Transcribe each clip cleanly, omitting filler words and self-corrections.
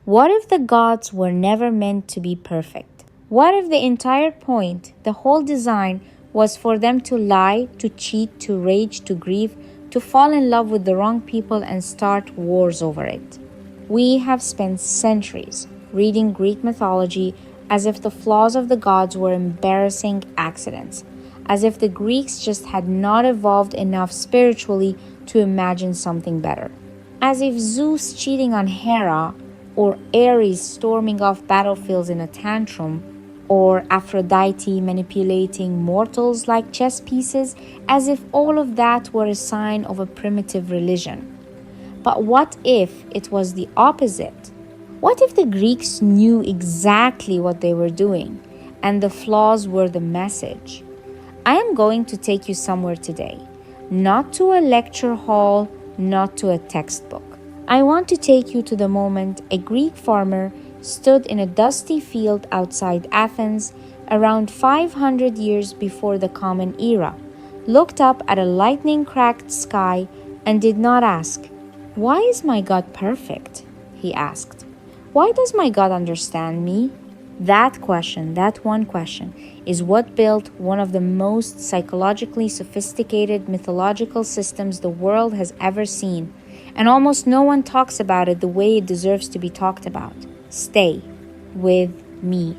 What if the gods were never meant to be perfect? What if the entire point, the whole design, was for them to lie, to cheat, to rage, to grieve, to fall in love with the wrong people and start wars over it? We have spent centuries reading Greek mythology as if the flaws of the gods were embarrassing accidents, as if the Greeks just had not evolved enough spiritually to imagine something better, as if Zeus cheating on Hera, or Ares storming off battlefields in a tantrum, or Aphrodite manipulating mortals like chess pieces, as if all of that were a sign of a primitive religion. But what if it was the opposite? What if the Greeks knew exactly what they were doing, and the flaws were the message? I am going to take you somewhere today, not to a lecture hall, not to a textbook. I want to take you to the moment a Greek farmer stood in a dusty field outside Athens around 500 years before the Common Era, looked up at a lightning-cracked sky and did not ask, "Why is my God perfect?" He asked, "Why does my God understand me?" That question, that one question, is what built one of the most psychologically sophisticated mythological systems the world has ever seen, and almost no one talks about it the way it deserves to be talked about. Stay with me.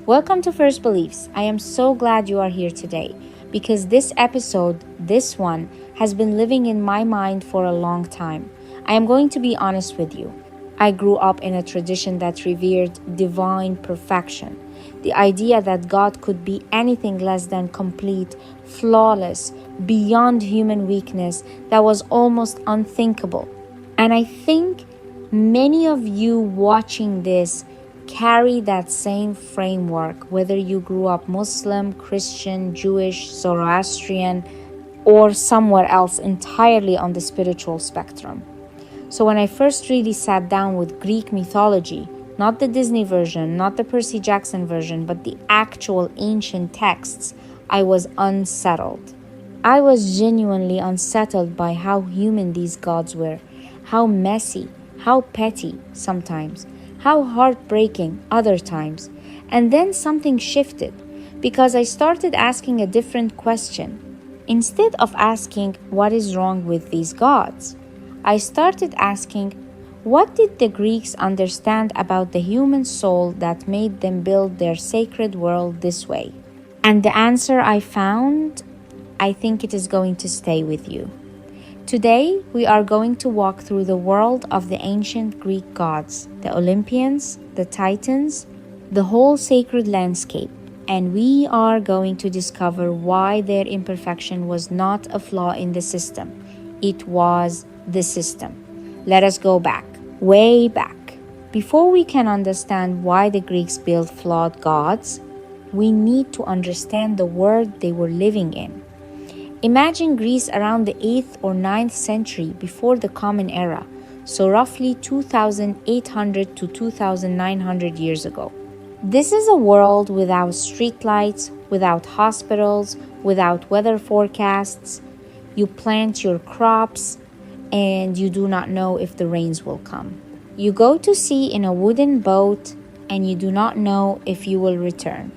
Welcome to First Beliefs. I am so glad you are here today, because this episode, this one, has been living in my mind for a long time. I am going to be honest with you. I grew up in a tradition that revered divine perfection. The idea that God could be anything less than complete, flawless, beyond human weakness, that was almost unthinkable. And I think many of you watching this carry that same framework, whether you grew up Muslim, Christian, Jewish, Zoroastrian, or somewhere else entirely on the spiritual spectrum. So when I first really sat down with Greek mythology, not the Disney version, not the Percy Jackson version, but the actual ancient texts, I was unsettled. I was genuinely unsettled by how human these gods were, how messy, how petty sometimes, how heartbreaking other times. And then something shifted, because I started asking a different question. Instead of asking, what is wrong with these gods? I started asking, what did the Greeks understand about the human soul that made them build their sacred world this way? And the answer I found, I think it is going to stay with you. Today, we are going to walk through the world of the ancient Greek gods, the Olympians, the Titans, the whole sacred landscape, and we are going to discover why their imperfection was not a flaw in the system. It was the system. Let us go back, way back. Before we can understand why the Greeks built flawed gods, we need to understand the world they were living in. Imagine Greece around the 8th or 9th century before the Common Era, so roughly 2,800 to 2,900 years ago. This is a world without streetlights, without hospitals, without weather forecasts. You plant your crops, and you do not know if the rains will come. You go to sea in a wooden boat, and you do not know if you will return.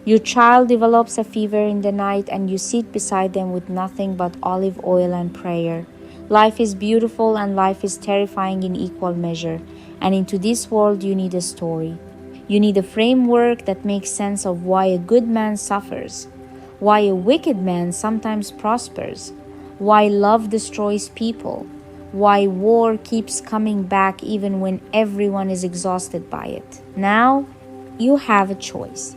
Your child develops a fever in the night, and you sit beside them with nothing but olive oil and prayer. Life is beautiful and life is terrifying in equal measure. And into this world, you need a story. You need a framework that makes sense of why a good man suffers, why a wicked man sometimes prospers, why love destroys people, why war keeps coming back even when everyone is exhausted by it. Now, you have a choice.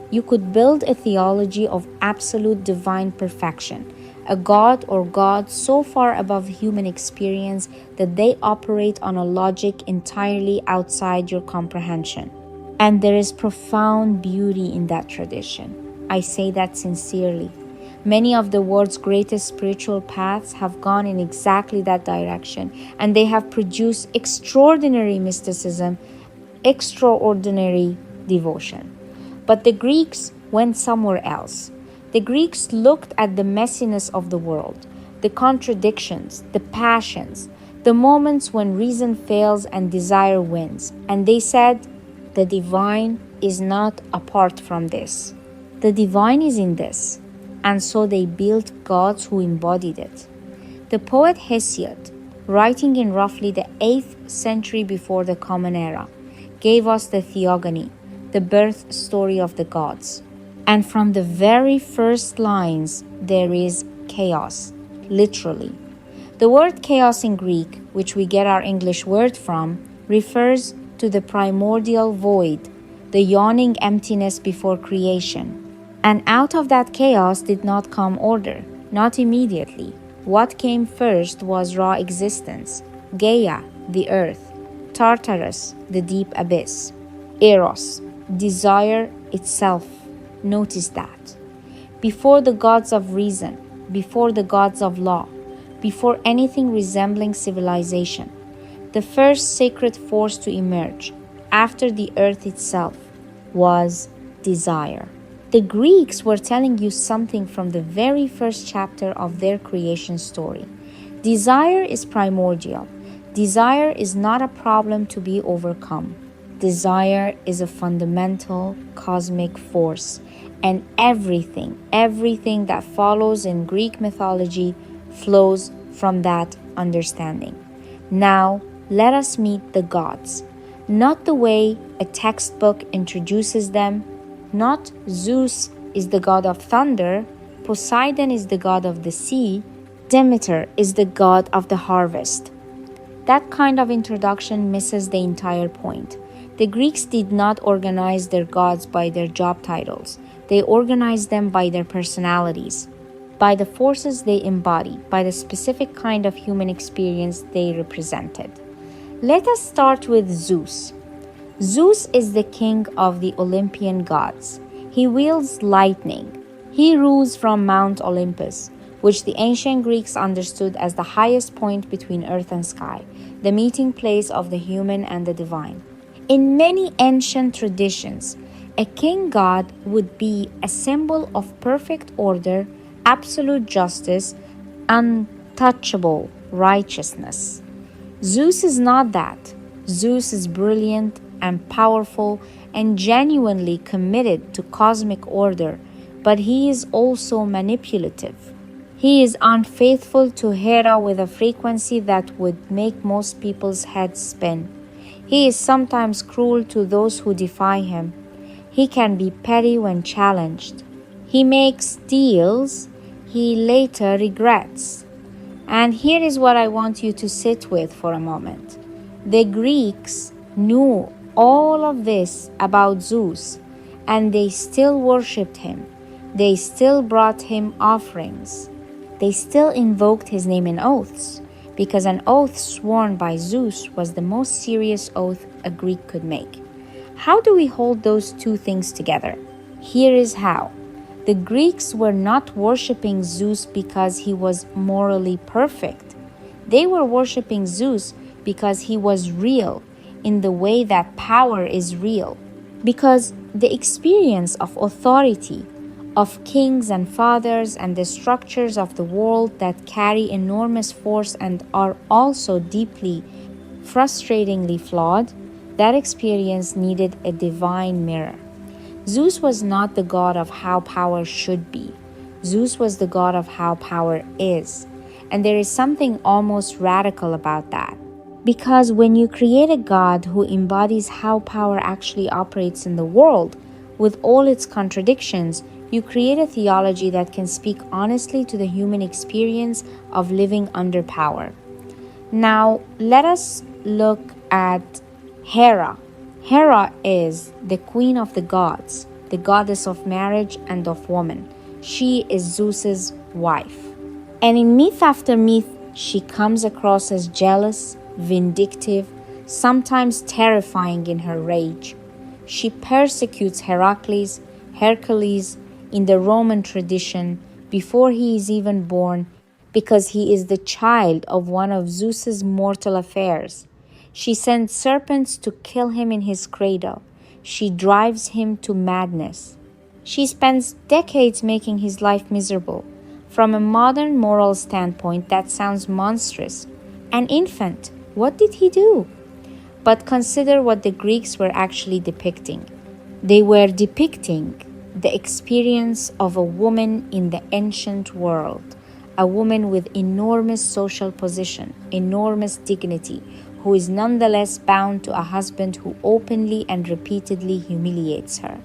You could build a theology of absolute divine perfection, a god or gods so far above human experience that they operate on a logic entirely outside your comprehension. And there is profound beauty in that tradition. I say that sincerely. Many of the world's greatest spiritual paths have gone in exactly that direction, and they have produced extraordinary mysticism, extraordinary devotion. But the Greeks went somewhere else. The Greeks looked at the messiness of the world, the contradictions, the passions, the moments when reason fails and desire wins. And they said, the divine is not apart from this. The divine is in this. And so they built gods who embodied it. The poet Hesiod, writing in roughly the 8th century before the Common Era, gave us the theogony, the birth story of the gods. And from the very first lines, there is chaos, literally. The word chaos in Greek, which we get our English word from, refers to the primordial void, the yawning emptiness before creation. And out of that chaos did not come order, not immediately. What came first was raw existence, Gaia, the earth, Tartarus, the deep abyss, Eros, desire itself. Notice that. Before the gods of reason, before the gods of law, before anything resembling civilization, the first sacred force to emerge, after the earth itself, was desire. The Greeks were telling you something from the very first chapter of their creation story. Desire is primordial. Desire is not a problem to be overcome. Desire is a fundamental cosmic force, and everything that follows in Greek mythology flows from that understanding. Now, let us meet the gods. Not the way a textbook introduces them. Not Zeus is the god of thunder, Poseidon is the god of the sea, Demeter is the god of the harvest. That kind of introduction misses the entire point. The Greeks did not organize their gods by their job titles. They organized them by their personalities, by the forces they embody, by the specific kind of human experience they represented. Let us start with Zeus. Zeus is the king of the Olympian gods. He wields lightning. He rules from Mount Olympus, which the ancient Greeks understood as the highest point between earth and sky, the meeting place of the human and the divine. In many ancient traditions, a king god would be a symbol of perfect order, absolute justice, untouchable righteousness. Zeus is not that. Zeus is brilliant and powerful and genuinely committed to cosmic order, but he is also manipulative. He is unfaithful to Hera with a frequency that would make most people's heads spin. He is sometimes cruel to those who defy him. He can be petty when challenged. He makes deals he later regrets. And here is what I want you to sit with for a moment. The Greeks knew all of this about Zeus, and they still worshipped him. They still brought him offerings. They still invoked his name in oaths, because an oath sworn by Zeus was the most serious oath a Greek could make. How do we hold those two things together? Here is how. The Greeks were not worshipping Zeus because he was morally perfect. They were worshipping Zeus because he was real, in the way that power is real. Because the experience of authority, of kings and fathers, and the structures of the world that carry enormous force and are also deeply, frustratingly flawed, that experience needed a divine mirror. Zeus was not the god of how power should be. Zeus was the god of how power is. And there is something almost radical about that. Because when you create a god who embodies how power actually operates in the world, with all its contradictions, you create a theology that can speak honestly to the human experience of living under power. Now, let us look at Hera. Hera is the queen of the gods, the goddess of marriage and of woman. She is Zeus's wife. And in myth after myth, she comes across as jealous, vindictive, sometimes terrifying in her rage. She persecutes Heracles in the Roman tradition before he is even born, because he is the child of one of Zeus's mortal affairs. She sends serpents to kill him in his cradle. She drives him to madness. She spends decades making his life miserable. From a modern moral standpoint, that sounds monstrous. An infant. What did he do? But consider what the Greeks were actually depicting. They were depicting the experience of a woman in the ancient world, a woman with enormous social position, enormous dignity, who is nonetheless bound to a husband who openly and repeatedly humiliates her.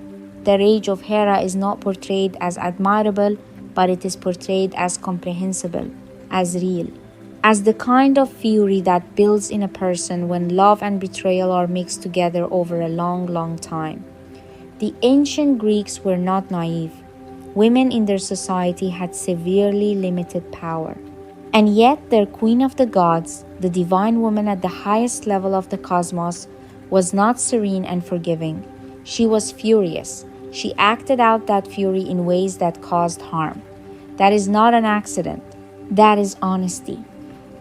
The rage of Hera is not portrayed as admirable, but it is portrayed as comprehensible, as real, as the kind of fury that builds in a person when love and betrayal are mixed together over a long, long time. The ancient Greeks were not naive. Women in their society had severely limited power. And yet their queen of the gods, the divine woman at the highest level of the cosmos, was not serene and forgiving. She was furious. She acted out that fury in ways that caused harm. That is not an accident. That is honesty.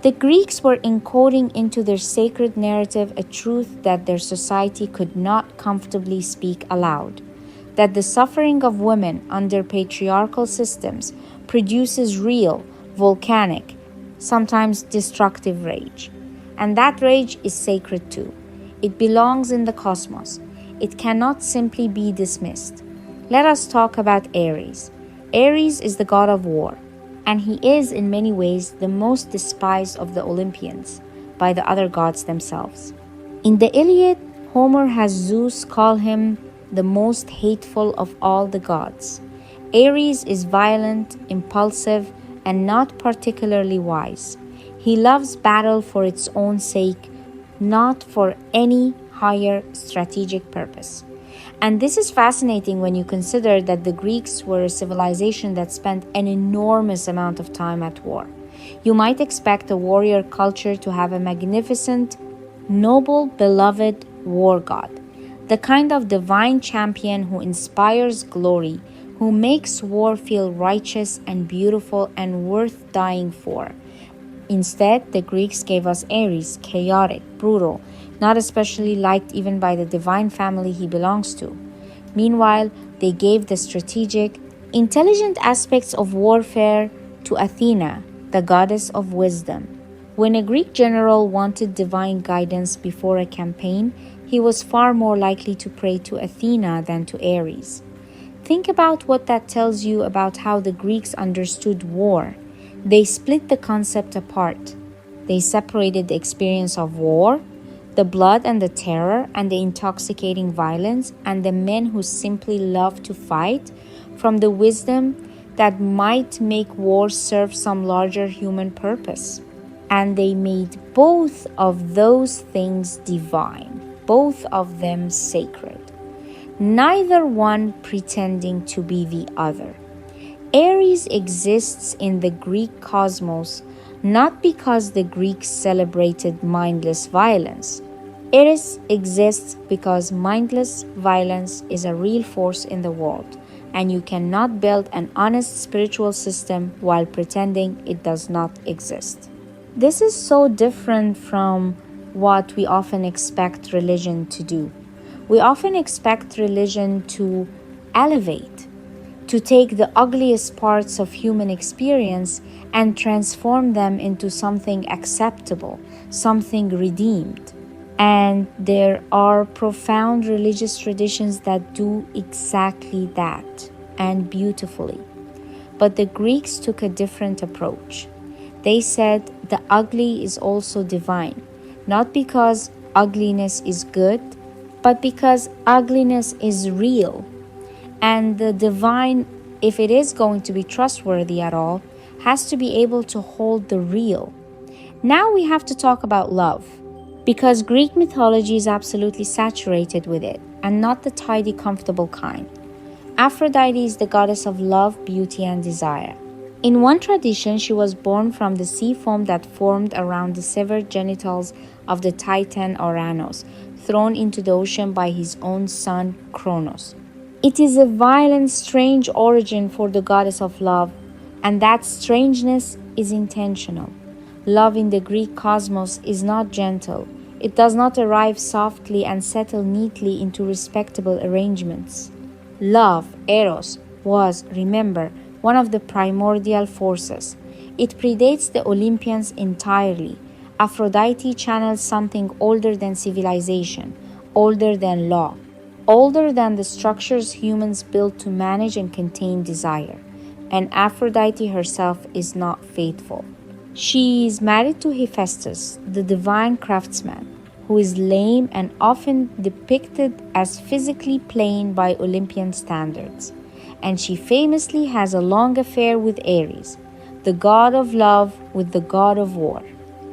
The Greeks were encoding into their sacred narrative a truth that their society could not comfortably speak aloud, that the suffering of women under patriarchal systems produces real, volcanic, sometimes destructive rage. And that rage is sacred too. It belongs in the cosmos. It cannot simply be dismissed. Let us talk about Ares. Ares is the god of war, and he is in many ways the most despised of the Olympians by the other gods themselves. In the Iliad, Homer has Zeus call him the most hateful of all the gods. Ares is violent, impulsive, and not particularly wise. He loves battle for its own sake, not for any higher strategic purpose. And this is fascinating when you consider that the Greeks were a civilization that spent an enormous amount of time at war. You might expect a warrior culture to have a magnificent, noble, beloved war god, the kind of divine champion who inspires glory, who makes war feel righteous and beautiful and worth dying for. Instead, the Greeks gave us Ares, chaotic, brutal, not especially liked even by the divine family he belongs to. Meanwhile, they gave the strategic, intelligent aspects of warfare to Athena, the goddess of wisdom. When a Greek general wanted divine guidance before a campaign, he was far more likely to pray to Athena than to Ares. Think about what that tells you about how the Greeks understood war. They split the concept apart. They separated the experience of war, the blood and the terror and the intoxicating violence, and the men who simply love to fight, from the wisdom that might make war serve some larger human purpose. And they made both of those things divine, both of them sacred, neither one pretending to be the other. Ares exists in the Greek cosmos not because the Greeks celebrated mindless violence. Ares exists because mindless violence is a real force in the world, and you cannot build an honest spiritual system while pretending it does not exist. This is so different from what we often expect religion to do. We often expect religion to elevate, to take the ugliest parts of human experience and transform them into something acceptable, something redeemed. And there are profound religious traditions that do exactly that, and beautifully. But the Greeks took a different approach. They said the ugly is also divine, not because ugliness is good, but because ugliness is real. And the divine, if it is going to be trustworthy at all, has to be able to hold the real. Now we have to talk about love, because Greek mythology is absolutely saturated with it, and not the tidy, comfortable kind. Aphrodite is the goddess of love, beauty, and desire. In one tradition, she was born from the sea foam that formed around the severed genitals of the Titan Uranus, thrown into the ocean by his own son, Kronos. It is a violent, strange origin for the goddess of love, and that strangeness is intentional. Love in the Greek cosmos is not gentle. It does not arrive softly and settle neatly into respectable arrangements. Love, Eros, was, remember, one of the primordial forces. It predates the Olympians entirely, Aphrodite channels something older than civilization, older than law, older than the structures humans built to manage and contain desire. And Aphrodite herself is not faithful. She is married to Hephaestus, the divine craftsman, who is lame and often depicted as physically plain by Olympian standards. And she famously has a long affair with Ares, the god of love with the god of war.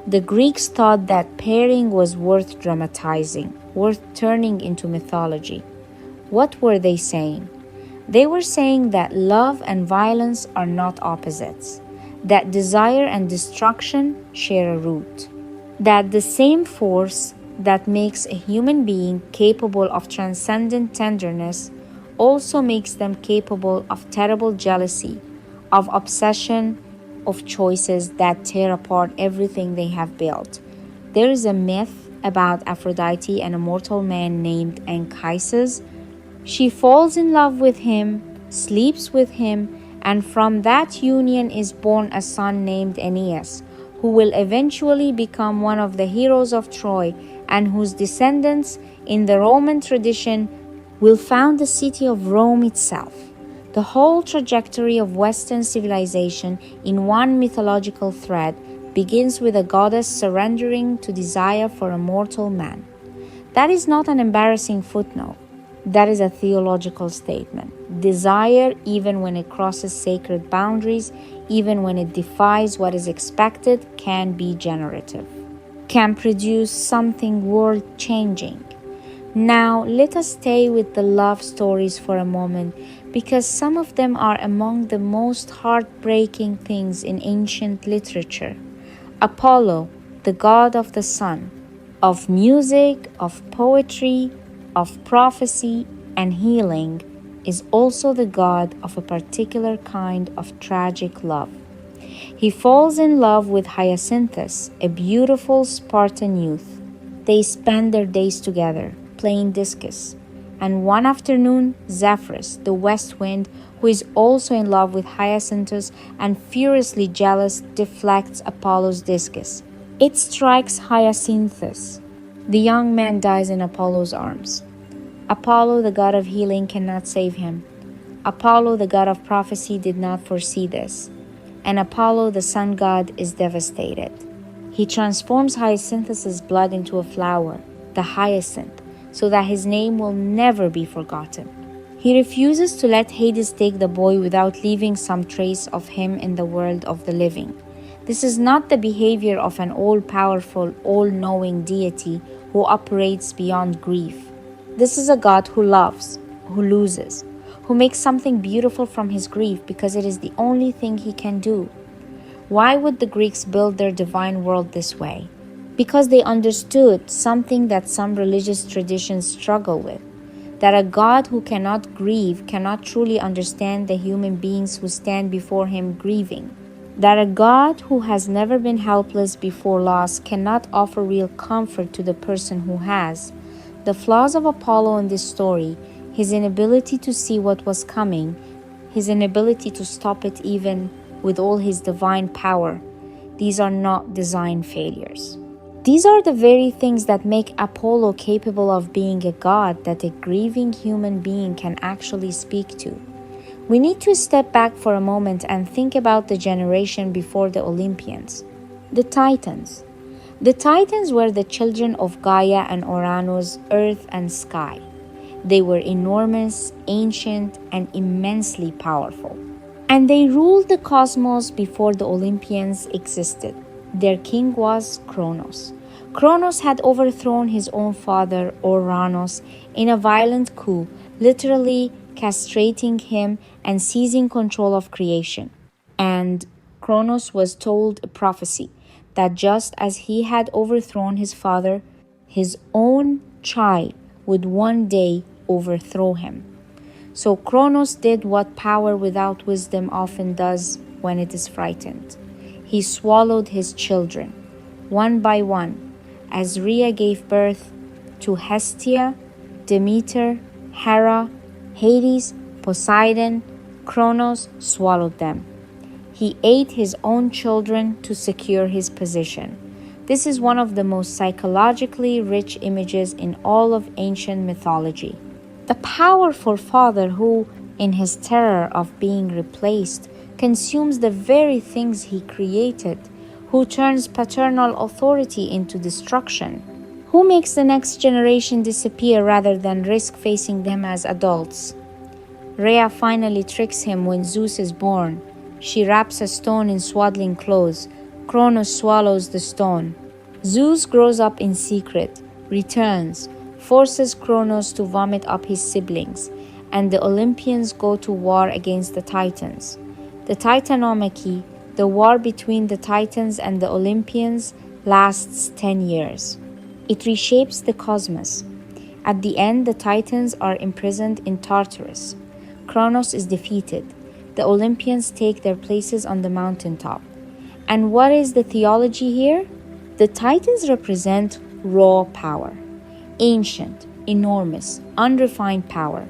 The Greeks thought that pairing was worth dramatizing, worth turning into mythology. What were they saying? They were saying that love and violence are not opposites, that desire and destruction share a root, that the same force that makes a human being capable of transcendent tenderness also makes them capable of terrible jealousy, of obsession, of choices that tear apart everything they have built. There is a myth about Aphrodite and a mortal man named Anchises. She falls in love with him, sleeps with him, and from that union is born a son named Aeneas, who will eventually become one of the heroes of Troy and whose descendants in the Roman tradition will found the city of Rome itself. The whole trajectory of Western civilization in one mythological thread begins with a goddess surrendering to desire for a mortal man. That is not an embarrassing footnote. That is a theological statement. Desire, even when it crosses sacred boundaries, even when it defies what is expected, can be generative, can produce something world-changing. Now, let us stay with the love stories for a moment, because some of them are among the most heartbreaking things in ancient literature. Apollo, the god of the sun, of music, of poetry, of prophecy and healing, is also the god of a particular kind of tragic love. He falls in love with Hyacinthus, a beautiful Spartan youth. They spend their days together, playing discus. And one afternoon, Zephyrus, the west wind, who is also in love with Hyacinthus and furiously jealous, deflects Apollo's discus. It strikes Hyacinthus. The young man dies in Apollo's arms. Apollo, the god of healing, cannot save him. Apollo, the god of prophecy, did not foresee this. And Apollo, the sun god, is devastated. He transforms Hyacinthus' blood into a flower, the hyacinth, so that his name will never be forgotten. He refuses to let Hades take the boy without leaving some trace of him in the world of the living. This is not the behavior of an all-powerful, all-knowing deity who operates beyond grief. This is a god who loves, who loses, who makes something beautiful from his grief because it is the only thing he can do. Why would the Greeks build their divine world this way? Because they understood something that some religious traditions struggle with, that a God who cannot grieve cannot truly understand the human beings who stand before him grieving, that a God who has never been helpless before loss cannot offer real comfort to the person who has. The flaws of Apollo in this story, his inability to see what was coming, his inability to stop it even with all his divine power, these are not design failures. These are the very things that make Apollo capable of being a god that a grieving human being can actually speak to. We need to step back for a moment and think about the generation before the Olympians, the Titans. The Titans were the children of Gaia and Uranus, earth and sky. They were enormous, ancient, and immensely powerful. And they ruled the cosmos before the Olympians existed. Their king was Kronos. Kronos had overthrown his own father, Uranus, in a violent coup, literally castrating him and seizing control of creation. And Kronos was told a prophecy that just as he had overthrown his father, his own child would one day overthrow him. So Kronos did what power without wisdom often does when it is frightened. He swallowed his children, one by one, as Rhea gave birth to Hestia, Demeter, Hera, Hades, Poseidon. Kronos swallowed them. He ate his own children to secure his position. This is one of the most psychologically rich images in all of ancient mythology. The powerful father who, in his terror of being replaced, consumes the very things he created, who turns paternal authority into destruction, who makes the next generation disappear rather than risk facing them as adults. Rhea finally tricks him when Zeus is born. She wraps a stone in swaddling clothes. Kronos swallows the stone. Zeus grows up in secret, returns, forces Kronos to vomit up his siblings, and the Olympians go to war against the Titans. The Titanomachy, the war between the Titans and the Olympians, lasts 10 years. It reshapes the cosmos. At the end, the Titans are imprisoned in Tartarus. Kronos is defeated. The Olympians take their places on the mountaintop. And what is the theology here? The Titans represent raw power. Ancient, enormous, unrefined power.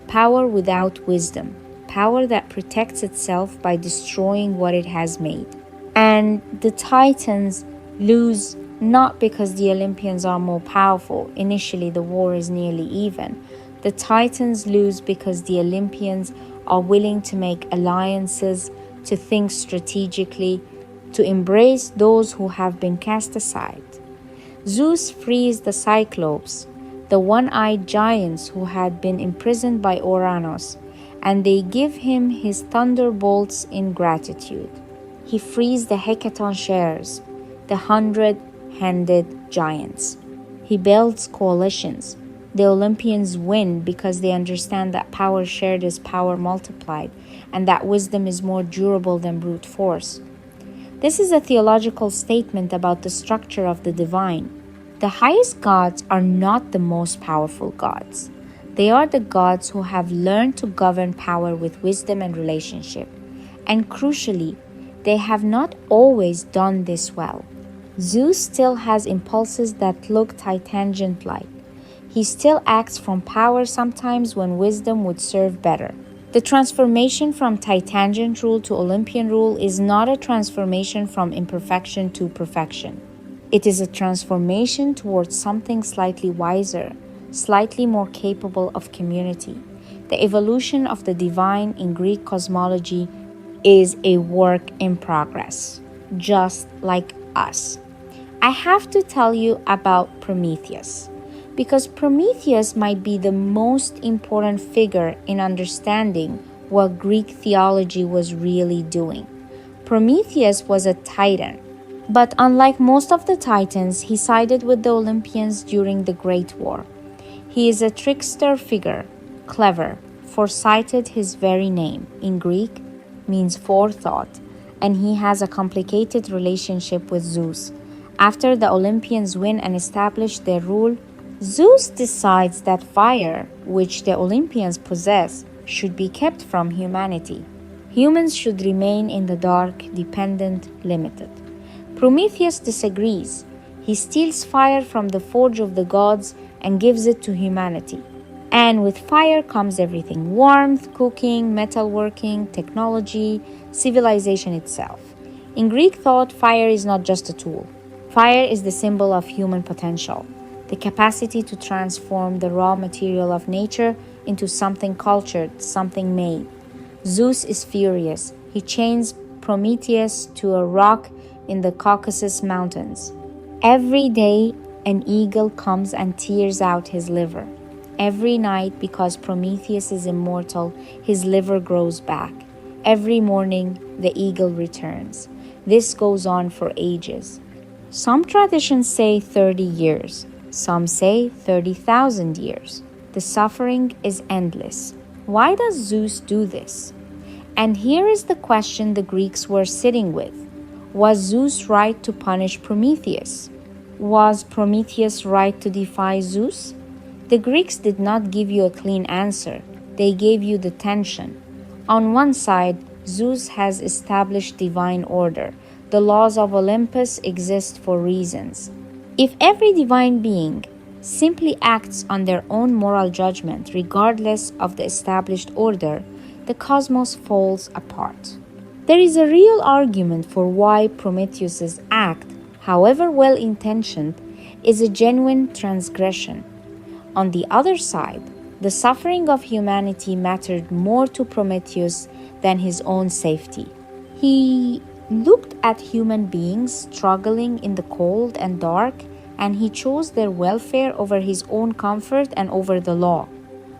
Power without wisdom. Power that protects itself by destroying what it has made. And the Titans lose not because the Olympians are more powerful. Initially, the war is nearly even. The Titans lose because the Olympians are willing to make alliances, to think strategically, to embrace those who have been cast aside. Zeus frees the Cyclopes, the one-eyed giants who had been imprisoned by Uranus, and they give him his thunderbolts in gratitude. He frees the Hecatoncheires, the 100-handed giants. He builds coalitions. The Olympians win because they understand that power shared is power multiplied, and that wisdom is more durable than brute force. This is a theological statement about the structure of the divine. The highest gods are not the most powerful gods. They are the gods who have learned to govern power with wisdom and relationship. And crucially, they have not always done this well. Zeus still has impulses that look Titangent-like. He still acts from power sometimes when wisdom would serve better. The transformation from Titangent rule to Olympian rule is not a transformation from imperfection to perfection. It is a transformation towards something slightly wiser, slightly more capable of community. The evolution of the divine in Greek cosmology is a work in progress, just like us. I have to tell you about Prometheus, because Prometheus might be the most important figure in understanding what Greek theology was really doing. Prometheus was a titan, but unlike most of the titans, he sided with the Olympians during the Great War. He is a trickster figure, clever, foresighted. His very name, in Greek, means forethought, and he has a complicated relationship with Zeus. After the Olympians win and establish their rule, Zeus decides that fire, which the Olympians possess, should be kept from humanity. Humans should remain in the dark, dependent, limited. Prometheus disagrees. He steals fire from the forge of the gods and gives it to humanity. And with fire comes everything: warmth, cooking, metalworking, technology, civilization itself. In Greek thought, fire is not just a tool. Fire is the symbol of human potential, the capacity to transform the raw material of nature into something cultured, something made. Zeus is furious. He chains Prometheus to a rock in the Caucasus Mountains. Every day, an eagle comes and tears out his liver. Every night, because Prometheus is immortal, his liver grows back. Every morning, the eagle returns. This goes on for ages. Some traditions say 30 years. Some say 30,000 years. The suffering is endless. Why does Zeus do this? And here is the question the Greeks were sitting with. Was Zeus right to punish Prometheus? Was Prometheus right to defy Zeus? The Greeks did not give you a clean answer. They gave you the tension. On one side, Zeus has established divine order. The laws of Olympus exist for reasons. If every divine being simply acts on their own moral judgment, regardless of the established order, the cosmos falls apart. There is a real argument for why Prometheus's act however well intentioned, is a genuine transgression. On the other side, the suffering of humanity mattered more to Prometheus than his own safety. He looked at human beings struggling in the cold and dark, and he chose their welfare over his own comfort and over the law.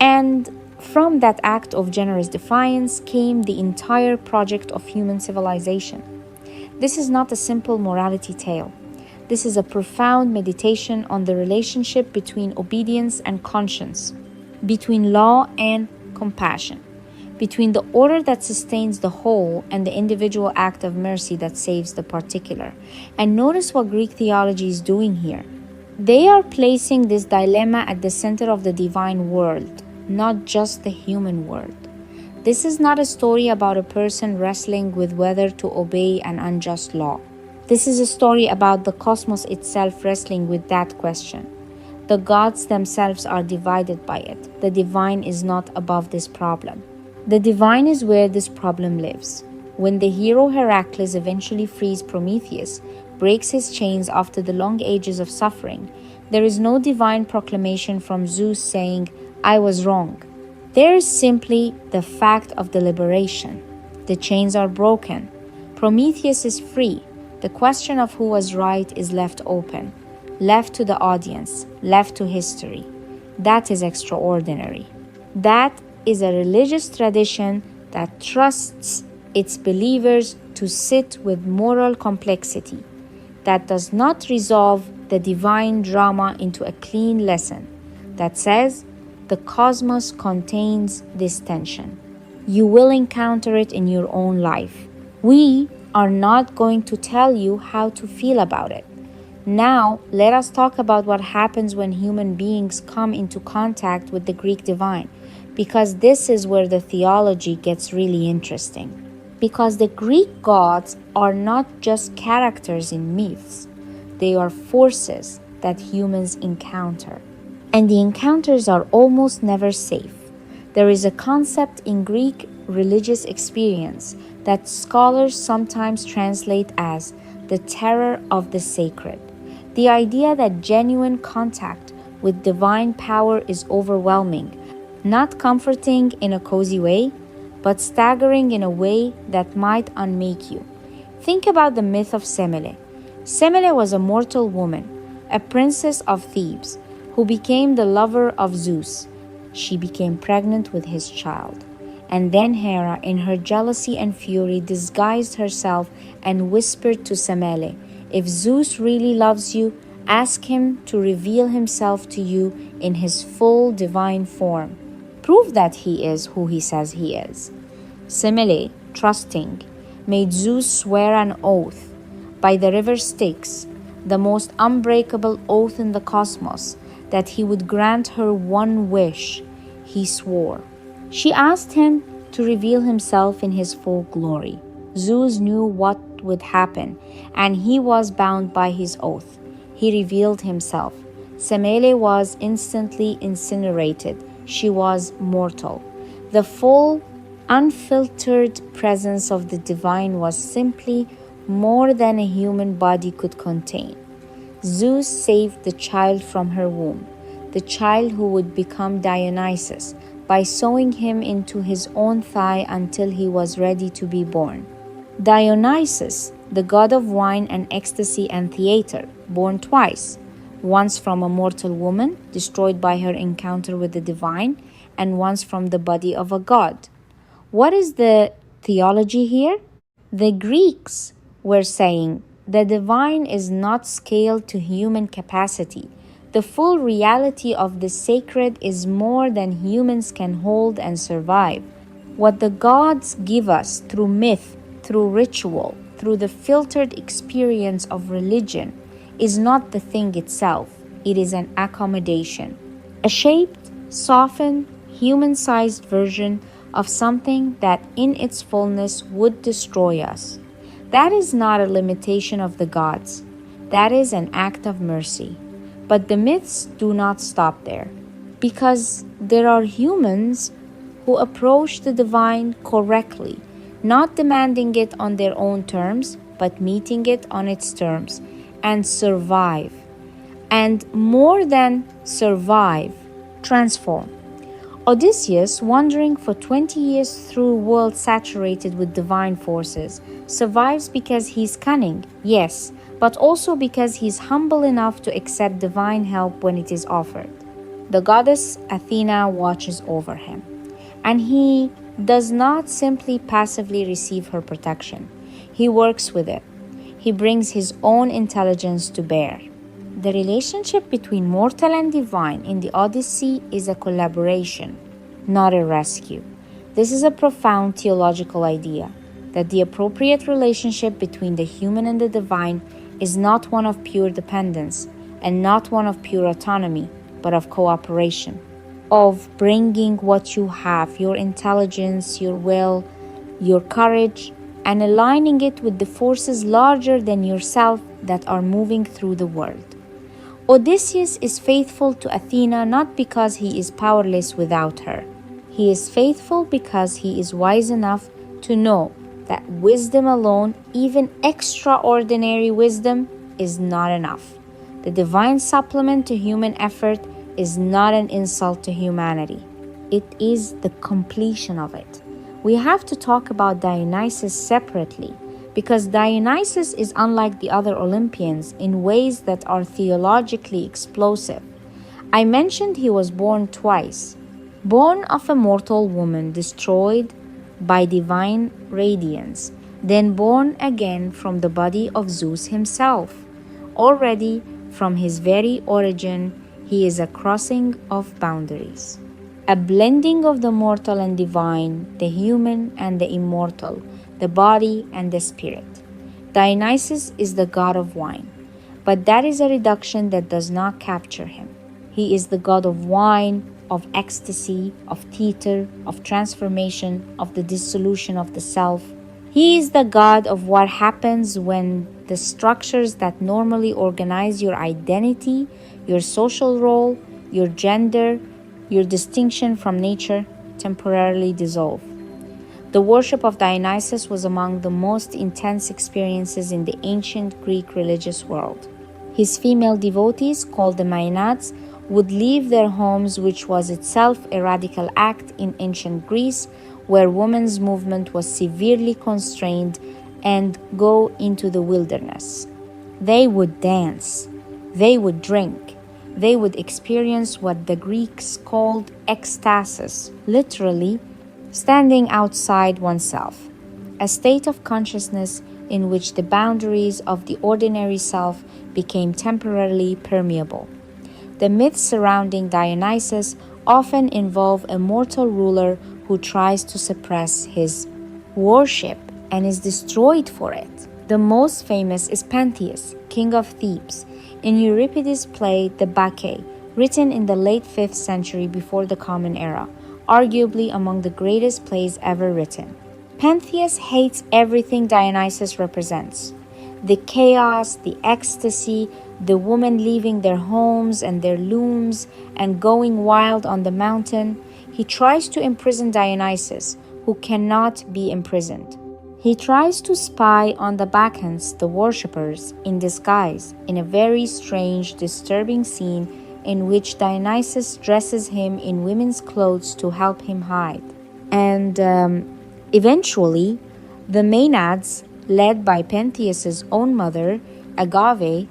And from that act of generous defiance came the entire project of human civilization. This is not a simple morality tale. This is a profound meditation on the relationship between obedience and conscience, between law and compassion, between the order that sustains the whole and the individual act of mercy that saves the particular. And notice what Greek theology is doing here. They are placing this dilemma at the center of the divine world, not just the human world. This is not a story about a person wrestling with whether to obey an unjust law. This is a story about the cosmos itself wrestling with that question. The gods themselves are divided by it. The divine is not above this problem. The divine is where this problem lives. When the hero Heracles eventually frees Prometheus, breaks his chains after the long ages of suffering, there is no divine proclamation from Zeus saying, "I was wrong." There is simply the fact of the liberation. The chains are broken. Prometheus is free. The question of who was right is left open, left to the audience, left to history. That is extraordinary. That is a religious tradition that trusts its believers to sit with moral complexity, that does not resolve the divine drama into a clean lesson, that says the cosmos contains this tension. You will encounter it in your own life. We are not going to tell you how to feel about it. Now, let us talk about what happens when human beings come into contact with the Greek divine, because this is where the theology gets really interesting. Because the Greek gods are not just characters in myths, they are forces that humans encounter. And the encounters are almost never safe. There is a concept in Greek religious experience that scholars sometimes translate as the terror of the sacred. The idea that genuine contact with divine power is overwhelming, not comforting in a cozy way, but staggering in a way that might unmake you. Think about the myth of Semele. Semele was a mortal woman, a princess of Thebes, who became the lover of Zeus. She became pregnant with his child. And then Hera, in her jealousy and fury, disguised herself and whispered to Semele, "If Zeus really loves you, ask him to reveal himself to you in his full divine form. Prove that he is who he says he is." Semele, trusting, made Zeus swear an oath by the river Styx, the most unbreakable oath in the cosmos, that he would grant her one wish. He swore. She asked him to reveal himself in his full glory. Zeus knew what would happen, and he was bound by his oath. He revealed himself. Semele was instantly incinerated. She was mortal. The full, unfiltered presence of the divine was simply more than a human body could contain. Zeus saved the child from her womb, the child who would become Dionysus, by sewing him into his own thigh until he was ready to be born. Dionysus, the god of wine and ecstasy and theater, born twice, once from a mortal woman, destroyed by her encounter with the divine, and once from the body of a god. What is the theology here? The Greeks were saying the divine is not scaled to human capacity. The full reality of the sacred is more than humans can hold and survive. What the gods give us through myth, through ritual, through the filtered experience of religion is not the thing itself. It is an accommodation, a shaped, softened, human-sized version of something that in its fullness would destroy us. That is not a limitation of the gods. That is an act of mercy. But the myths do not stop there, because there are humans who approach the divine correctly, not demanding it on their own terms, but meeting it on its terms. and survive. And more than survive, transform. Odysseus, wandering for 20 years through a world saturated with divine forces, survives because he's cunning, yes, but also because he's humble enough to accept divine help when it is offered. The goddess Athena watches over him, and he does not simply passively receive her protection. He works with it. He brings his own intelligence to bear. The relationship between mortal and divine in the Odyssey is a collaboration, not a rescue. This is a profound theological idea, that the appropriate relationship between the human and the divine is not one of pure dependence and not one of pure autonomy, but of cooperation, of bringing what you have, your intelligence, your will, your courage, and aligning it with the forces larger than yourself that are moving through the world. Odysseus is faithful to Athena not because he is powerless without her. He is faithful because he is wise enough to know that wisdom alone, even extraordinary wisdom, is not enough. The divine supplement to human effort is not an insult to humanity. It is the completion of it. We have to talk about Dionysus separately, because Dionysus is unlike the other Olympians in ways that are theologically explosive. I mentioned he was born twice. Born of a mortal woman destroyed by divine radiance, then born again from the body of Zeus himself. Already, from his very origin, he is a crossing of boundaries, a blending of the mortal and divine, the human and the immortal, the body and the spirit. Dionysus is the god of wine, but that is a reduction that does not capture him. He is the god of wine, of ecstasy, of theater, of transformation, of the dissolution of the self. He is the god of what happens when the structures that normally organize your identity, your social role, your gender, your distinction from nature temporarily dissolve. The worship of Dionysus was among the most intense experiences in the ancient Greek religious world. His female devotees, called the Maenads, would leave their homes, which was itself a radical act in ancient Greece, where women's movement was severely constrained, and go into the wilderness. They would dance, they would drink, they would experience what the Greeks called ecstasis, literally standing outside oneself, a state of consciousness in which the boundaries of the ordinary self became temporarily permeable. The myths surrounding Dionysus often involve a mortal ruler who tries to suppress his worship and is destroyed for it. The most famous is Prometheus, king of Thebes, in Euripides' play The Bacchae, written in the late 5th century before the Common Era, arguably among the greatest plays ever written. Prometheus hates everything Dionysus represents: the chaos, the ecstasy, the women leaving their homes and their looms and going wild on the mountain. He tries to imprison Dionysus, who cannot be imprisoned. He tries to spy on the Bacchants, the worshippers, in disguise, in a very strange, disturbing scene in which Dionysus dresses him in women's clothes to help him hide. And eventually, the Maenads, led by Pentheus's own mother, Agave,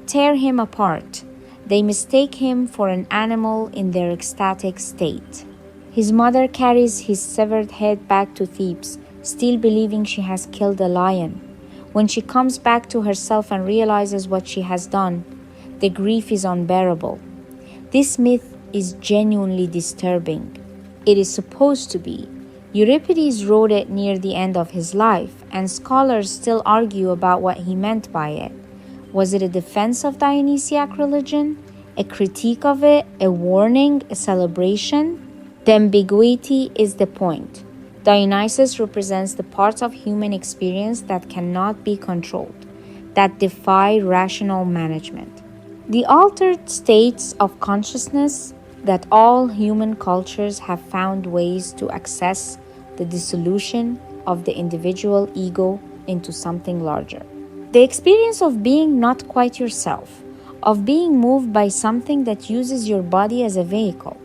tear him apart. They mistake him for an animal in their ecstatic state. His mother carries his severed head back to Thebes, still believing she has killed a lion. When she comes back to herself and realizes what she has done, the grief is unbearable. This myth is genuinely disturbing. It is supposed to be. Euripides wrote it near the end of his life, and scholars still argue about what he meant by it. Was it a defense of Dionysiac religion? A critique of it? A warning? A celebration? The ambiguity is the point. Dionysus represents the parts of human experience that cannot be controlled, that defy rational management. The altered states of consciousness that all human cultures have found ways to access the dissolution of the individual ego into something larger. The experience of being not quite yourself, of being moved by something that uses your body as a vehicle.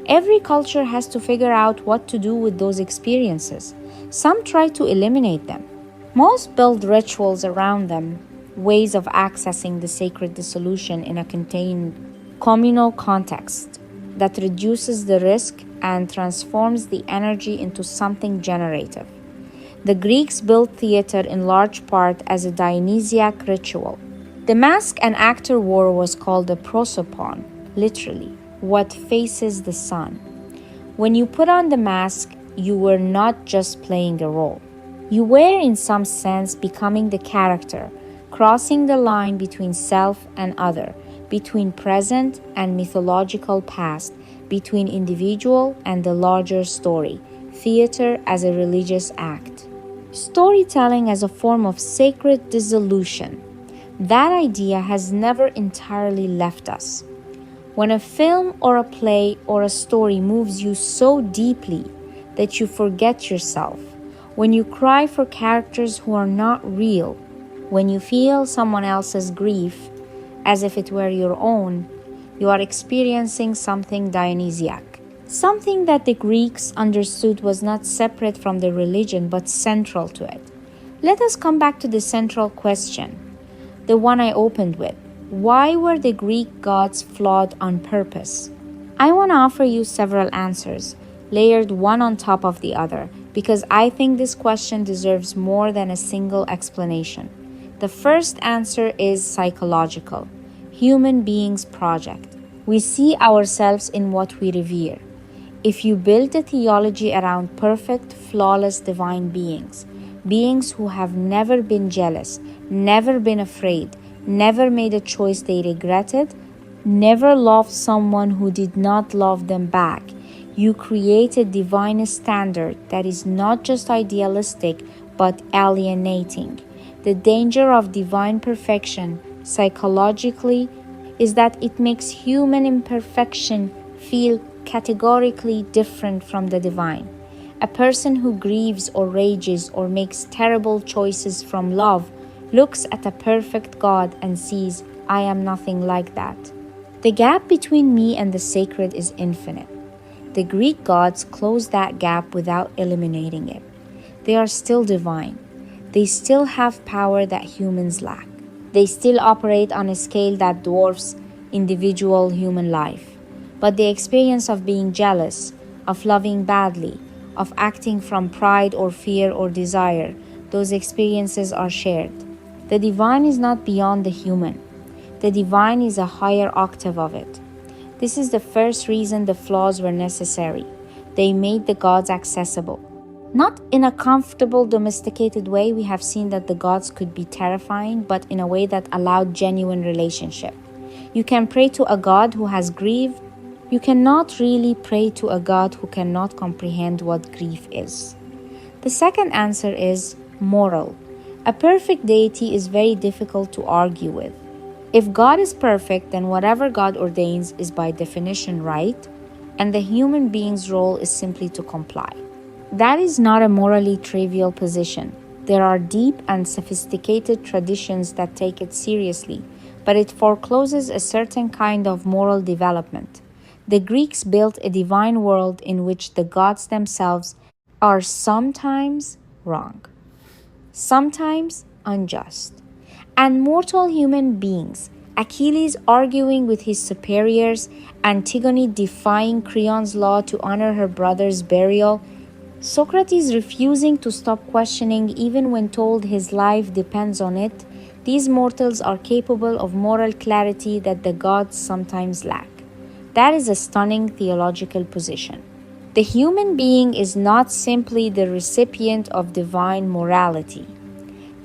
Every culture has to figure out what to do with those experiences. Some try to eliminate them. Most build rituals around them, ways of accessing the sacred dissolution in a contained communal context that reduces the risk and transforms the energy into something generative. The Greeks built theater in large part as a Dionysiac ritual. The mask an actor wore was called a prosopon, literally, what faces the sun. When you put on the mask, you were not just playing a role. You were, in some sense, becoming the character, crossing the line between self and other, between present and mythological past, between individual and the larger story, theater as a religious act. Storytelling as a form of sacred dissolution. That idea has never entirely left us. When a film or a play or a story moves you so deeply that you forget yourself, when you cry for characters who are not real, when you feel someone else's grief as if it were your own, you are experiencing something Dionysiac, something that the Greeks understood was not separate from the religion but central to it. Let us come back to the central question, the one I opened with. Why were the Greek gods flawed on purpose? I want to offer you several answers, layered one on top of the other, because I think this question deserves more than a single explanation. The first answer is psychological, human beings' project. We see ourselves in what we revere. If you build a theology around perfect, flawless divine beings, beings who have never been jealous, never been afraid, never made a choice they regretted, never loved someone who did not love them back, you create a divine standard that is not just idealistic but alienating. The danger of divine perfection, psychologically, is that it makes human imperfection feel categorically different from the divine. A person who grieves or rages or makes terrible choices from love looks at a perfect God and sees, I am nothing like that. The gap between me and the sacred is infinite. The Greek gods close that gap without eliminating it. They are still divine. They still have power that humans lack. They still operate on a scale that dwarfs individual human life. But the experience of being jealous, of loving badly, of acting from pride or fear or desire, those experiences are shared. The divine is not beyond the human. The divine is a higher octave of it. This is the first reason the flaws were necessary. They made the gods accessible. Not in a comfortable, domesticated way. We have seen that the gods could be terrifying, but in a way that allowed genuine relationship. You can pray to a god who has grieved. You cannot really pray to a god who cannot comprehend what grief is. The second answer is moral. A perfect deity is very difficult to argue with. If God is perfect, then whatever God ordains is by definition right, and the human being's role is simply to comply. That is not a morally trivial position. There are deep and sophisticated traditions that take it seriously, but it forecloses a certain kind of moral development. The Greeks built a divine world in which the gods themselves are sometimes wrong, sometimes unjust, and mortal human beings, Achilles arguing with his superiors, Antigone defying Creon's law to honor her brother's burial, Socrates refusing to stop questioning even when told his life depends on it. These mortals are capable of moral clarity that the gods sometimes lack. That is a stunning theological position. The human being is not simply the recipient of divine morality.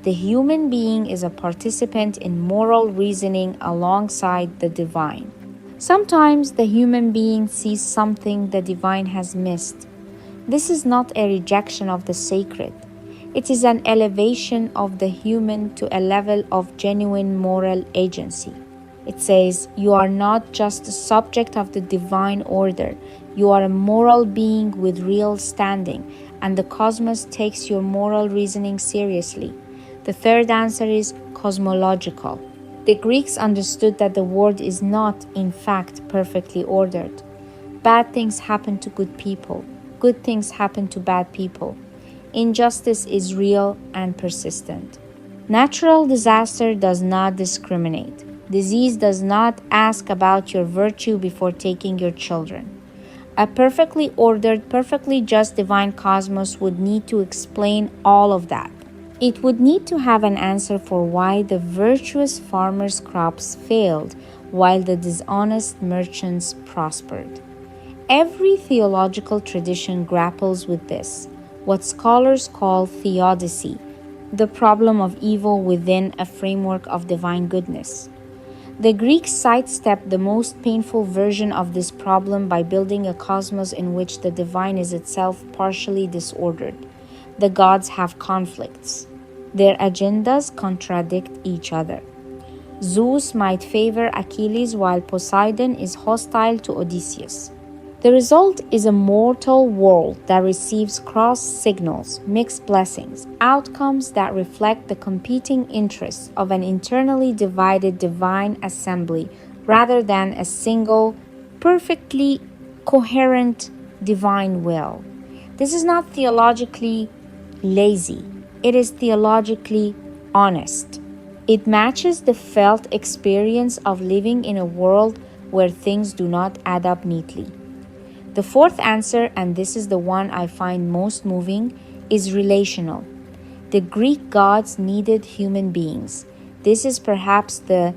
The human being is a participant in moral reasoning alongside the divine. Sometimes the human being sees something the divine has missed. This is not a rejection of the sacred. It is an elevation of the human to a level of genuine moral agency. It says, you are not just a subject of the divine order. You are a moral being with real standing, and the cosmos takes your moral reasoning seriously. The third answer is cosmological. The Greeks understood that the world is not, in fact, perfectly ordered. Bad things happen to good people. Good things happen to bad people. Injustice is real and persistent. Natural disaster does not discriminate. Disease does not ask about your virtue before taking your children. A perfectly ordered, perfectly just divine cosmos would need to explain all of that. It would need to have an answer for why the virtuous farmers' crops failed while the dishonest merchants prospered. Every theological tradition grapples with this, what scholars call theodicy, the problem of evil within a framework of divine goodness. The Greeks sidestepped the most painful version of this problem by building a cosmos in which the divine is itself partially disordered. The gods have conflicts. Their agendas contradict each other. Zeus might favor Achilles while Poseidon is hostile to Odysseus. The result is a mortal world that receives cross signals, mixed blessings, outcomes that reflect the competing interests of an internally divided divine assembly rather than a single, perfectly coherent divine will. This is not theologically lazy, it is theologically honest. It matches the felt experience of living in a world where things do not add up neatly. The fourth answer, and this is the one I find most moving, is relational. The Greek gods needed human beings. This is perhaps the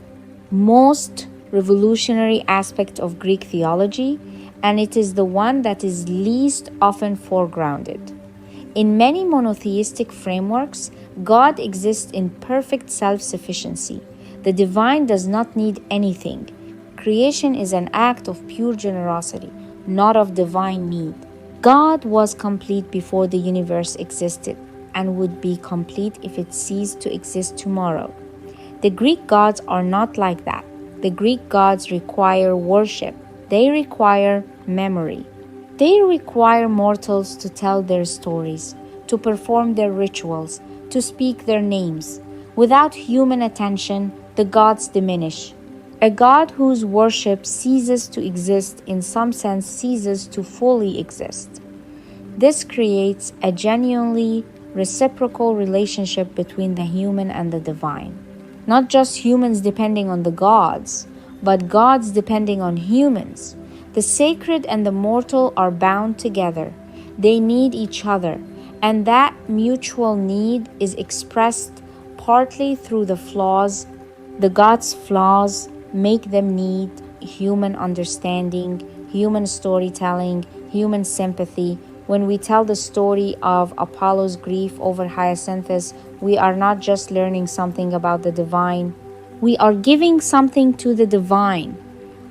most revolutionary aspect of Greek theology, and it is the one that is least often foregrounded. In many monotheistic frameworks, God exists in perfect self-sufficiency. The divine does not need anything. Creation is an act of pure generosity, not of divine need. God was complete before the universe existed and would be complete if it ceased to exist tomorrow. The Greek gods are not like that. The Greek gods require worship. They require memory. They require mortals to tell their stories, to perform their rituals, to speak their names. Without human attention, the gods diminish. A God whose worship ceases to exist, in some sense, ceases to fully exist. This creates a genuinely reciprocal relationship between the human and the divine. Not just humans depending on the gods, but gods depending on humans. The sacred and the mortal are bound together. They need each other, and that mutual need is expressed partly through the flaws. The gods' flaws make them need human understanding, human storytelling, human sympathy. When we tell the story of Apollo's grief over Hyacinthus, we are not just learning something about the divine. We are giving something to the divine.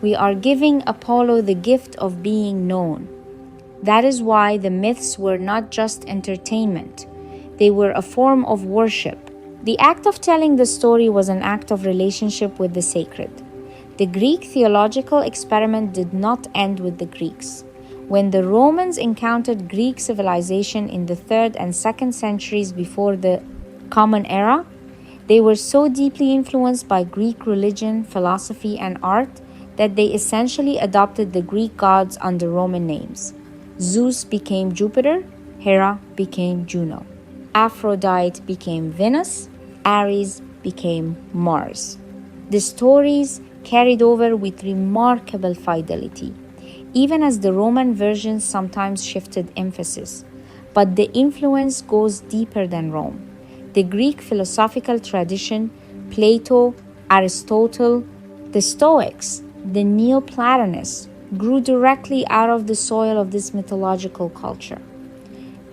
We are giving Apollo the gift of being known. That is why the myths were not just entertainment. They were a form of worship. The act of telling the story was an act of relationship with the sacred. The Greek theological experiment did not end with the Greeks. When the Romans encountered Greek civilization in the 3rd and 2nd centuries before the Common Era, they were so deeply influenced by Greek religion, philosophy, and art that they essentially adopted the Greek gods under Roman names. Zeus became Jupiter, Hera became Juno. Aphrodite became Venus, Ares became Mars. The stories carried over with remarkable fidelity, even as the Roman versions sometimes shifted emphasis. But the influence goes deeper than Rome. The Greek philosophical tradition, Plato, Aristotle, the Stoics, the Neoplatonists, grew directly out of the soil of this mythological culture.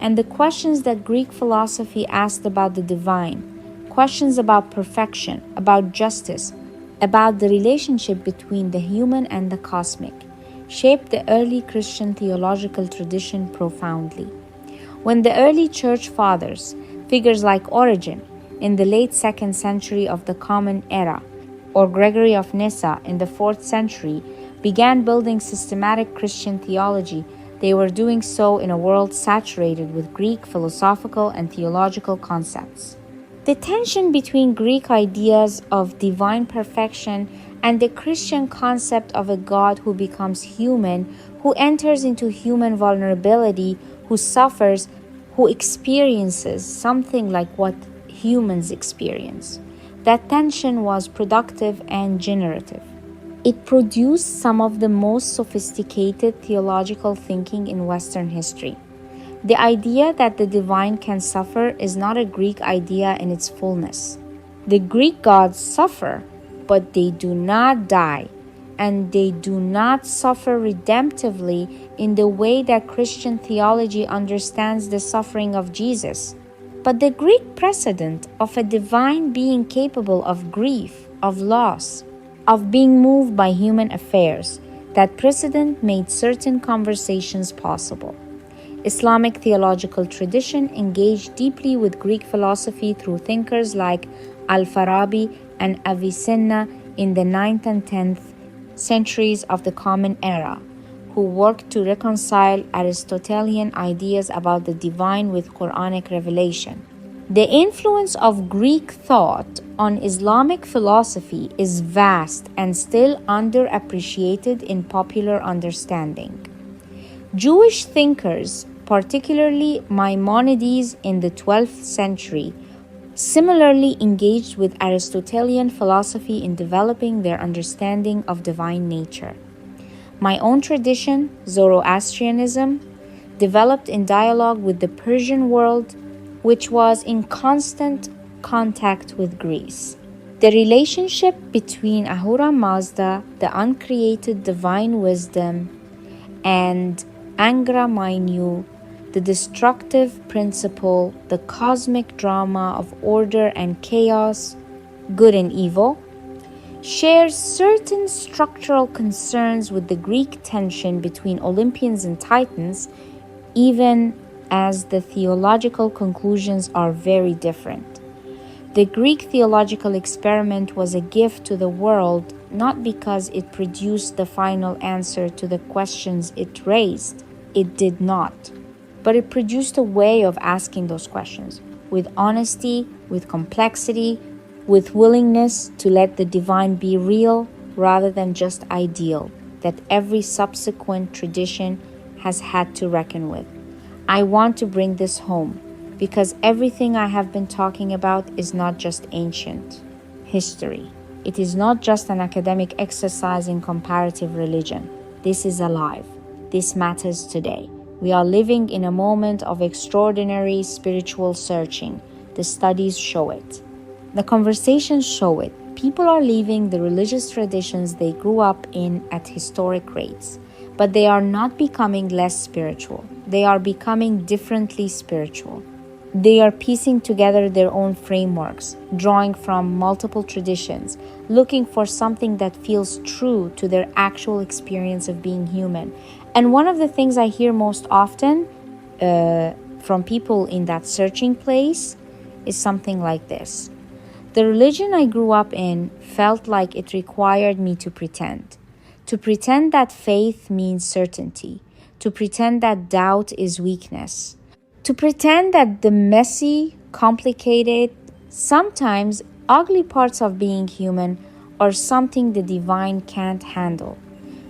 And the questions that Greek philosophy asked about the divine, questions about perfection, about justice, about the relationship between the human and the cosmic, shaped the early Christian theological tradition profoundly. When the early church fathers, figures like Origen in the late 2nd century of the Common Era, or Gregory of Nyssa in the 4th century, began building systematic Christian theology, they were doing so in a world saturated with Greek philosophical and theological concepts. The tension between Greek ideas of divine perfection and the Christian concept of a God who becomes human, who enters into human vulnerability, who suffers, who experiences something like what humans experience. That tension was productive and generative. It produced some of the most sophisticated theological thinking in Western history. The idea that the divine can suffer is not a Greek idea in its fullness. The Greek gods suffer, but they do not die, and they do not suffer redemptively in the way that Christian theology understands the suffering of Jesus. But the Greek precedent of a divine being capable of grief, of loss, of being moved by human affairs, that precedent made certain conversations possible. Islamic theological tradition engaged deeply with Greek philosophy through thinkers like Al-Farabi and Avicenna in the 9th and 10th centuries of the Common Era, who worked to reconcile Aristotelian ideas about the divine with Quranic revelation. The influence of Greek thought on Islamic philosophy is vast and still underappreciated in popular understanding. Jewish thinkers, particularly Maimonides in the 12th century, similarly engaged with Aristotelian philosophy in developing their understanding of divine nature. My own tradition, Zoroastrianism, developed in dialogue with the Persian world, which was in constant contact with Greece. The relationship between Ahura Mazda, the uncreated divine wisdom, and Angra Mainyu, the destructive principle, the cosmic drama of order and chaos, good and evil, shares certain structural concerns with the Greek tension between Olympians and Titans, even as the theological conclusions are very different. The Greek theological experiment was a gift to the world, not because it produced the final answer to the questions it raised. It did not. But it produced a way of asking those questions with honesty, with complexity, with willingness to let the divine be real rather than just ideal that every subsequent tradition has had to reckon with. I want to bring this home because everything I have been talking about is not just ancient history. It is not just an academic exercise in comparative religion. This is alive. This matters today. We are living in a moment of extraordinary spiritual searching. The studies show it. The conversations show it. People are leaving the religious traditions they grew up in at historic rates. But they are not becoming less spiritual. They are becoming differently spiritual. They are piecing together their own frameworks, drawing from multiple traditions, looking for something that feels true to their actual experience of being human. And one of the things I hear most often from people in that searching place is something like this. The religion I grew up in felt like it required me to pretend. To pretend that faith means certainty. To pretend that doubt is weakness. To pretend that the messy, complicated, sometimes ugly parts of being human are something the divine can't handle.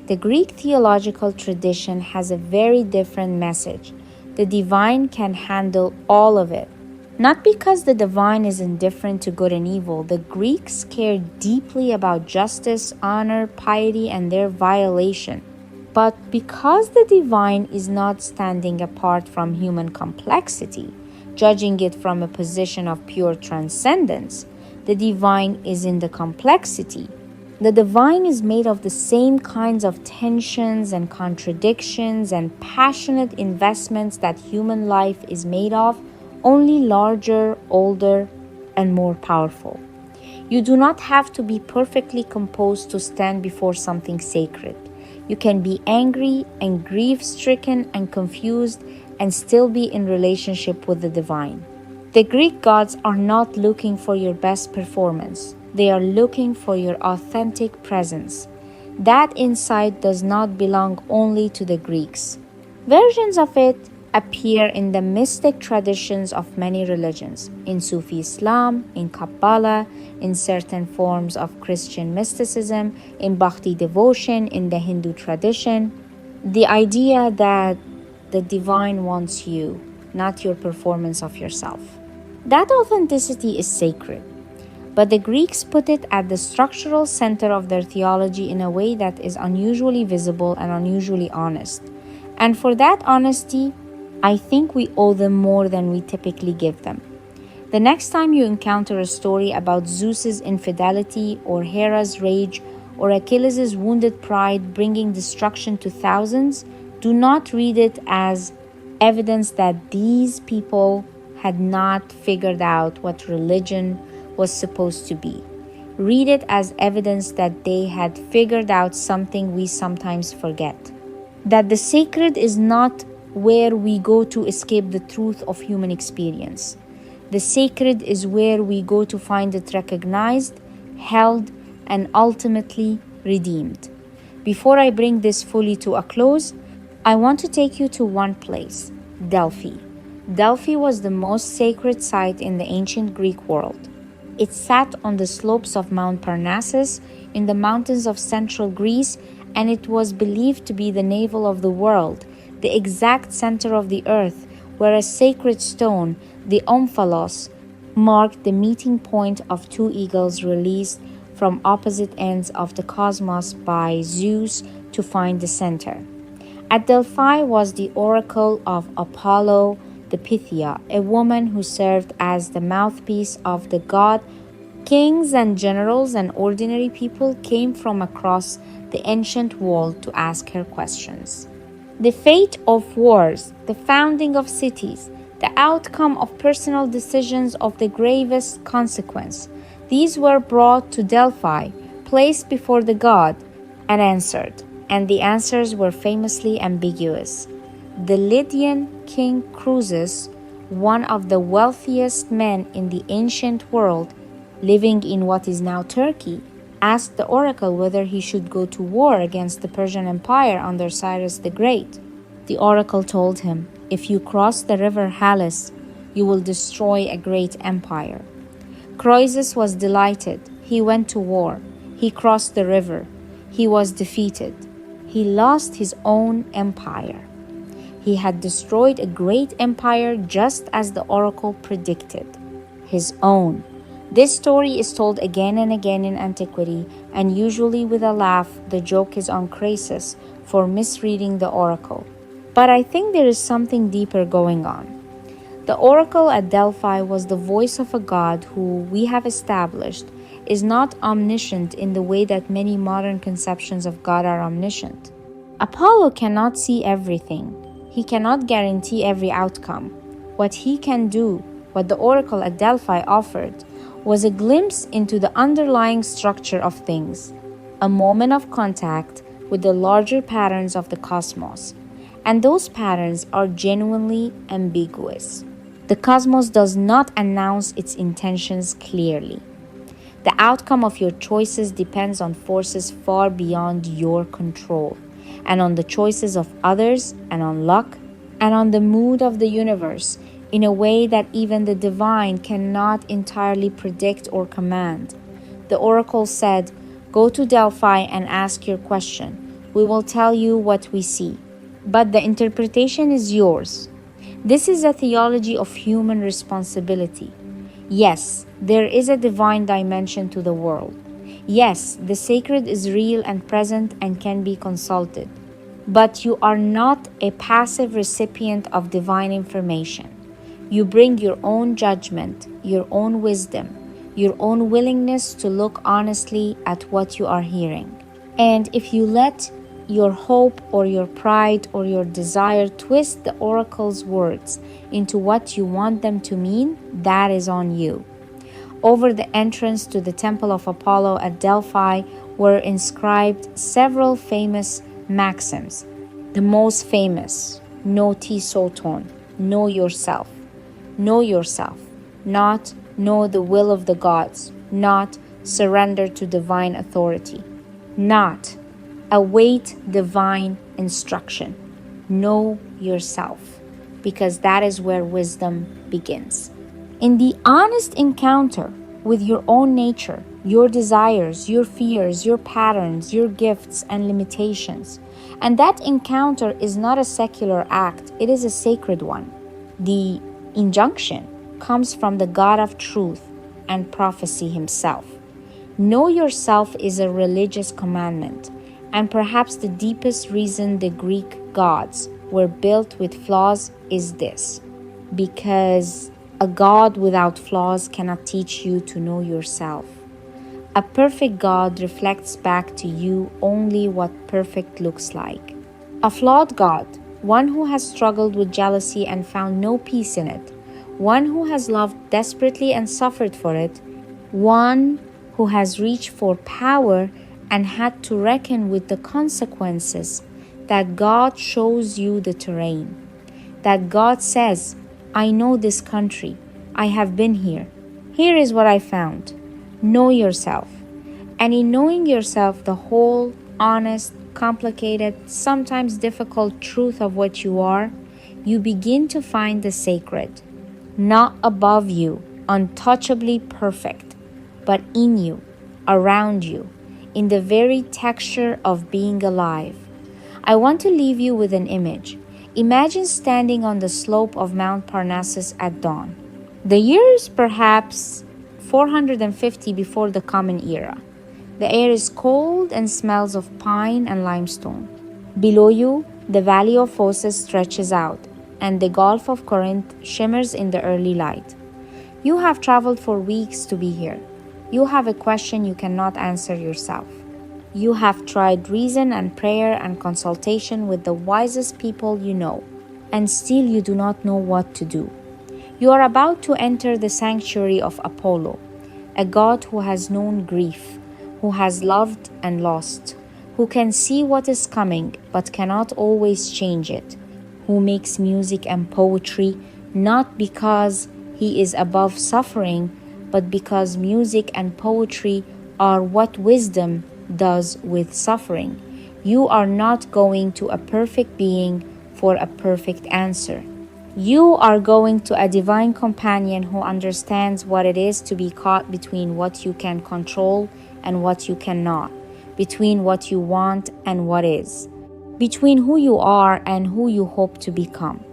The Greek theological tradition has a very different message. The divine can handle all of it. Not because the divine is indifferent to good and evil. The Greeks cared deeply about justice, honor, piety, and their violation. But because the divine is not standing apart from human complexity, judging it from a position of pure transcendence, the divine is in the complexity. The divine is made of the same kinds of tensions and contradictions and passionate investments that human life is made of, only larger, older, and more powerful. You do not have to be perfectly composed to stand before something sacred. You can be angry and grief-stricken and confused and still be in relationship with the divine. The Greek gods are not looking for your best performance. They are looking for your authentic presence. That insight does not belong only to the Greeks. Versions of it appear in the mystic traditions of many religions, in Sufi Islam, in Kabbalah, in certain forms of Christian mysticism, in Bhakti devotion, in the Hindu tradition. The idea that the divine wants you, not your performance of yourself. That authenticity is sacred, but the Greeks put it at the structural center of their theology in a way that is unusually visible and unusually honest. And for that honesty, I think we owe them more than we typically give them. The next time you encounter a story about Zeus's infidelity or Hera's rage or Achilles' wounded pride bringing destruction to thousands, do not read it as evidence that these people had not figured out what religion was supposed to be. Read it as evidence that they had figured out something we sometimes forget. That the sacred is not where we go to escape the truth of human experience. The sacred is where we go to find it recognized, held, and ultimately redeemed. Before I bring this fully to a close, I want to take you to one place, Delphi. Delphi was the most sacred site in the ancient Greek world. It sat on the slopes of Mount Parnassus in the mountains of central Greece, and it was believed to be the navel of the world, the exact center of the earth, where a sacred stone, the omphalos, marked the meeting point of two eagles released from opposite ends of the cosmos by Zeus to find the center. At Delphi was the oracle of Apollo, the Pythia, a woman who served as the mouthpiece of the god. Kings and generals and ordinary people came from across the ancient world to ask her questions. The fate of wars, the founding of cities, the outcome of personal decisions of the gravest consequence, these were brought to Delphi, placed before the god, and answered. And the answers were famously ambiguous. The Lydian king Croesus, one of the wealthiest men in the ancient world, living in what is now Turkey, asked the oracle whether he should go to war against the Persian Empire under Cyrus the Great. The oracle told him, "If you cross the river Halys, you will destroy a great empire." Croesus was delighted. He went to war. He crossed the river. He was defeated. He lost his own empire. He had destroyed a great empire just as the oracle predicted. His own. This story is told again and again in antiquity, and usually with a laugh. The joke is on Croesus for misreading the oracle. But I think there is something deeper going on. The oracle at Delphi was the voice of a god who, we have established, is not omniscient in the way that many modern conceptions of God are omniscient. Apollo cannot see everything. He cannot guarantee every outcome. What he can do, what the oracle at Delphi offered, was a glimpse into the underlying structure of things, a moment of contact with the larger patterns of the cosmos. And those patterns are genuinely ambiguous. The cosmos does not announce its intentions clearly. The outcome of your choices depends on forces far beyond your control, and on the choices of others, and on luck, and on the mood of the universe, in a way that even the divine cannot entirely predict or command. The oracle said, "Go to Delphi and ask your question. We will tell you what we see. But the interpretation is yours." This is a theology of human responsibility. Yes, there is a divine dimension to the world. Yes, the sacred is real and present and can be consulted. But you are not a passive recipient of divine information. You bring your own judgment, your own wisdom, your own willingness to look honestly at what you are hearing. And if you let your hope or your pride or your desire twist the oracle's words into what you want them to mean, that is on you. Over the entrance to the temple of Apollo at Delphi were inscribed several famous maxims. The most famous, "No ti soton," know yourself. Know yourself, not know the will of the gods, not surrender to divine authority, not await divine instruction. Know yourself. because that is where wisdom begins. In the honest encounter with your own nature, your desires, your fears, your patterns, your gifts and limitations. And that encounter is not a secular act, it is a sacred one. The injunction comes from the God of truth and prophecy himself. Know yourself is a religious commandment, and perhaps the deepest reason the Greek gods were built with flaws is this: because a God without flaws cannot teach you to know yourself. A perfect God reflects back to you only what perfect looks like. A flawed God, one who has struggled with jealousy and found no peace in it, one who has loved desperately and suffered for it, one who has reached for power and had to reckon with the consequences. That God shows you the terrain. That God says, I know this country. I have been here. Here is what I found. Know yourself. And in knowing yourself, the whole, honest, complicated, sometimes difficult truth of what you are, you begin to find the sacred. Not above you, untouchably perfect, but in you, around you, in the very texture of being alive. I want to leave you with an image. Imagine standing on the slope of Mount Parnassus at dawn. The year is perhaps 450 before the Common Era. The air is cold and smells of pine and limestone. Below you, the valley of Phocis stretches out, and the Gulf of Corinth shimmers in the early light. You have traveled for weeks to be here. You have a question you cannot answer yourself. You have tried reason and prayer and consultation with the wisest people you know, and still you do not know what to do. You are about to enter the sanctuary of Apollo, a god who has known grief, who has loved and lost, who can see what is coming but cannot always change it, who makes music and poetry not because he is above suffering, but because music and poetry are what wisdom does with suffering. You are not going to a perfect being for a perfect answer. You are going to a divine companion who understands what it is to be caught between what you can control and what you cannot, between what you want and what is, between who you are and who you hope to become.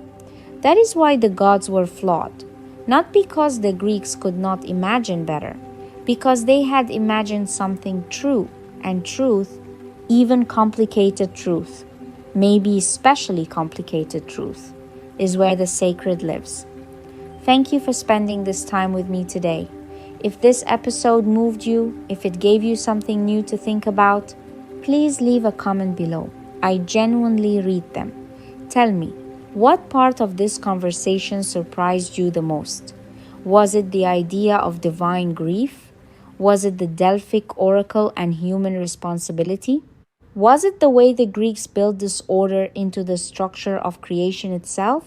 That is why the gods were flawed, not because the Greeks could not imagine better, because they had imagined something true. And truth, even complicated truth, maybe especially complicated truth, is where the sacred lives. Thank you for spending this time with me today. If this episode moved you, if it gave you something new to think about, please leave a comment below. I genuinely read them. Tell me, what part of this conversation surprised you the most? Was it the idea of divine grief? Was it the Delphic oracle and human responsibility? Was it the way the Greeks built disorder into the structure of creation itself?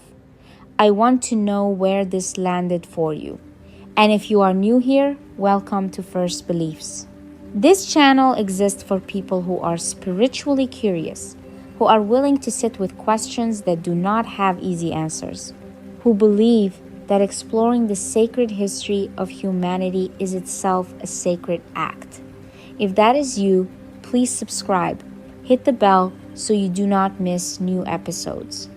I want to know where this landed for you. And if you are new here, welcome to First Beliefs. This channel exists for people who are spiritually curious, who are willing to sit with questions that do not have easy answers, who believe that exploring the sacred history of humanity is itself a sacred act. If that is you, please subscribe, hit the bell so you do not miss new episodes,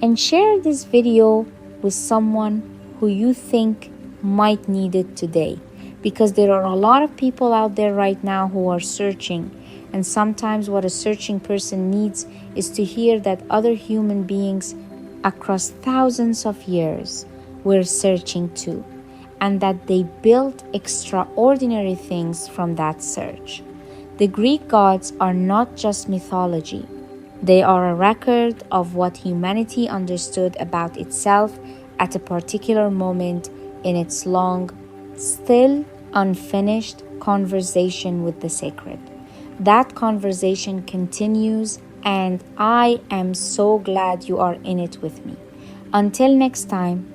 and share this video with someone who you think might need it today, because there are a lot of people out there right now who are searching, and sometimes what a searching person needs is to hear that other human beings across thousands of years were searching too, and that they built extraordinary things from that search. The Greek gods are not just mythology. They are a record of what humanity understood about itself at a particular moment in its long, still unfinished conversation with the sacred. That conversation continues, and I am so glad you are in it with me. Until next time,